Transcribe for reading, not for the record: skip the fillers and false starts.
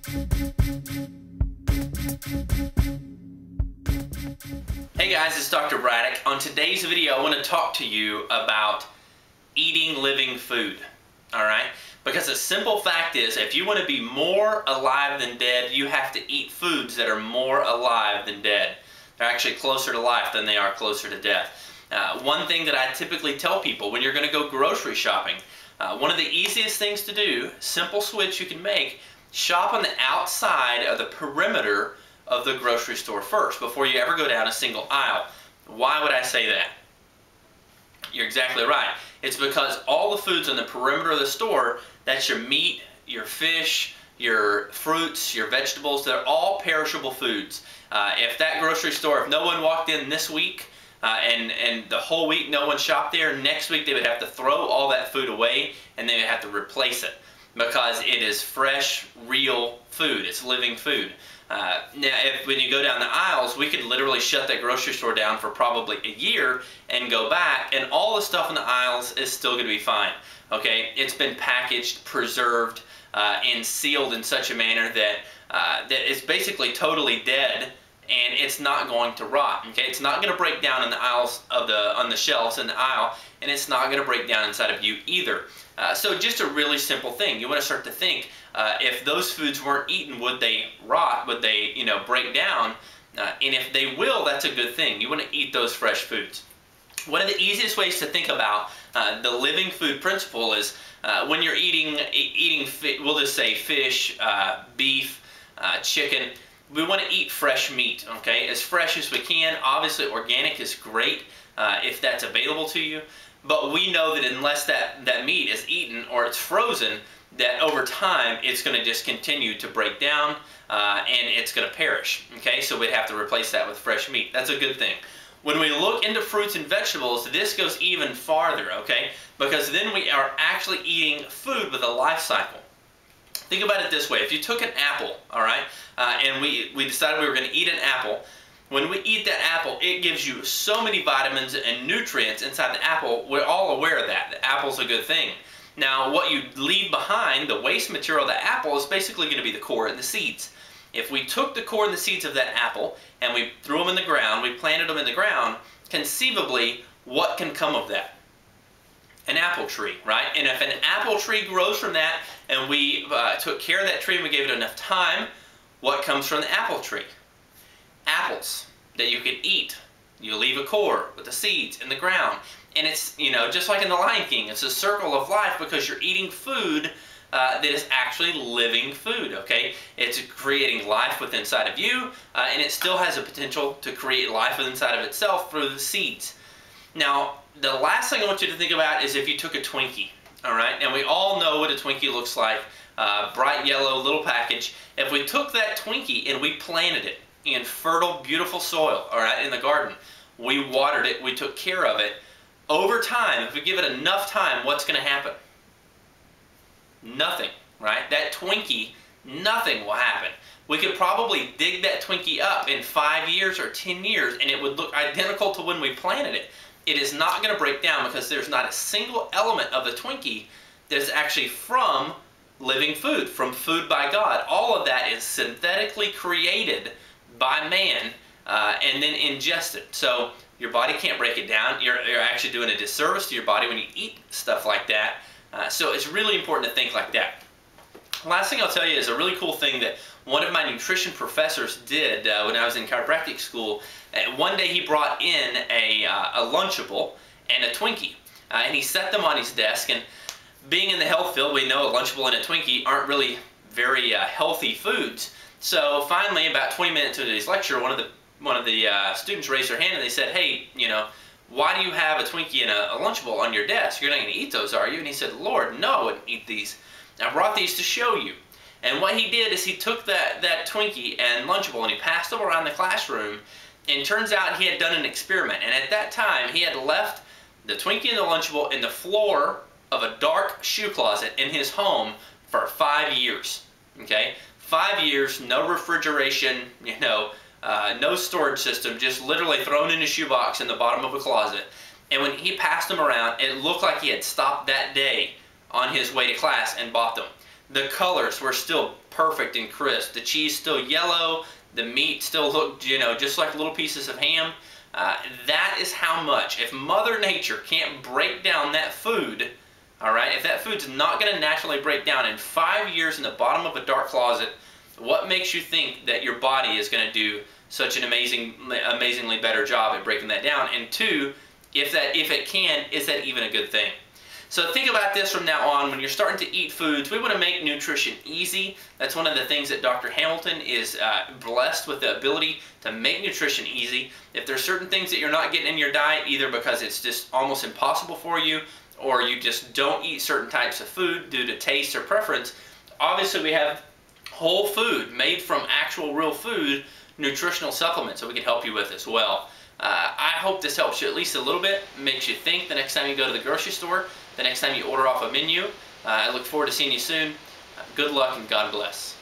Hey guys, it's Dr. Braddock. On today's video, I want to talk to you about eating living food. Alright? Because the simple fact is, if you want to be more alive than dead, you have to eat foods that are more alive than dead. They're actually closer to life than they are closer to death. One thing that I typically tell people when you're going to go grocery shopping, one of the easiest things to do, simple switch you can make, shop on the outside of the perimeter of the grocery store first before you ever go down a single aisle. Why would I say that? You're exactly right. It's because all the foods on the perimeter of the store, that's your meat, your fish, your fruits, your vegetables, they're all perishable foods. If that grocery store, if no one walked in this week and the whole week no one shopped there, next week they would have to throw all that food away and they would have to replace it because it is fresh, real food. It's living food. Now, when you go down the aisles, we could literally shut that grocery store down for probably a year and go back, and all the stuff in the aisles is still going to be fine. Okay, it's been packaged, preserved, and sealed in such a manner that that it's basically totally dead, and it's not going to rot. Okay, it's not going to break down in the aisles of on the shelves in the aisle, and it's not going to break down inside of you either. So just a really simple thing. You want to start to think, if those foods weren't eaten, would they rot? Would they, break down? And if they will, that's a good thing. You want to eat those fresh foods. One of the easiest ways to think about the living food principle is when you're eating we'll just say fish, beef, chicken. We want to eat fresh meat, okay? As fresh as we can. Obviously, organic is great if that's available to you. But we know that unless that meat is eaten or it's frozen, that over time it's going to just continue to break down and it's going to perish. Okay, so we'd have to replace that with fresh meat. That's a good thing. When we look into fruits and vegetables, this goes even farther, okay? Because then we are actually eating food with a life cycle. Think about it this way. If you took an apple, all right, and we decided we were going to eat an apple, when we eat that apple, it gives you so many vitamins and nutrients inside the apple. We're all aware of that. The apple's a good thing. Now, what you leave behind, the waste material of the apple, is basically going to be the core and the seeds. If we took the core and the seeds of that apple and we threw them in the ground, we planted them in the ground, conceivably, what can come of that? An apple tree, right? And if an apple tree grows from that and we took care of that tree and we gave it enough time, what comes from the apple tree? Apples that you can eat. You leave a core with the seeds in the ground. And it's, just like in The Lion King, it's a circle of life because you're eating food that is actually living food, okay? It's creating life within inside of you, and it still has a potential to create life within inside of itself through the seeds. Now, the last thing I want you to think about is if you took a Twinkie, all right? And we all know what a Twinkie looks like, bright yellow little package. If we took that Twinkie and we planted it in fertile, beautiful soil, all right, in the garden, we watered it, we took care of it, over time, if we give it enough time, what's going to happen? Nothing, right? That Twinkie, nothing will happen. We could probably dig that Twinkie up in 5 years or 10 years and it would look identical to when we planted it. It is not going to break down because there's not a single element of the Twinkie that is actually from living food, from food by God. All of that is synthetically created by man and then ingested. So your body can't break it down. You're actually doing a disservice to your body when you eat stuff like that. So it's really important to think like that. Last thing I'll tell you is a really cool thing that one of my nutrition professors did when I was in chiropractic school. One day he brought in a Lunchable and a Twinkie. And he set them on his desk. And being in the health field, we know a Lunchable and a Twinkie aren't really very healthy foods. So finally, about 20 minutes into his lecture, one of the students raised their hand and they said, "Hey, why do you have a Twinkie and a Lunchable on your desk? You're not going to eat those, are you?" And he said, "Lord, no, I wouldn't eat these. I brought these to show you." And what he did is he took that Twinkie and Lunchable and he passed them around the classroom. And turns out he had done an experiment. And at that time, he had left the Twinkie and the Lunchable in the floor of a dark shoe closet in his home for 5 years. Okay? 5 years, no refrigeration, no storage system, just literally thrown in a shoebox in the bottom of a closet. And when he passed them around, it looked like he had stopped that day on his way to class and bought them. The colors were still perfect and crisp. The cheese still yellow. The meat still looked, you know, just like little pieces of ham. That is how much. If Mother Nature can't break down that food, all right, if that food's not going to naturally break down in 5 years in the bottom of a dark closet, what makes you think that your body is going to do such an amazingly better job at breaking that down? And two, if it can, is that even a good thing? So think about this from now on. When you're starting to eat foods, we want to make nutrition easy. That's one of the things that Dr. Hamilton is blessed with, the ability to make nutrition easy. If there's certain things that you're not getting in your diet, either because it's just almost impossible for you, or you just don't eat certain types of food due to taste or preference, obviously we have whole food made from actual real food nutritional supplements that we can help you with as well. I hope this helps you at least a little bit, makes you think the next time you go to the grocery store, the next time you order off a menu. I look forward to seeing you soon. Good luck and God bless.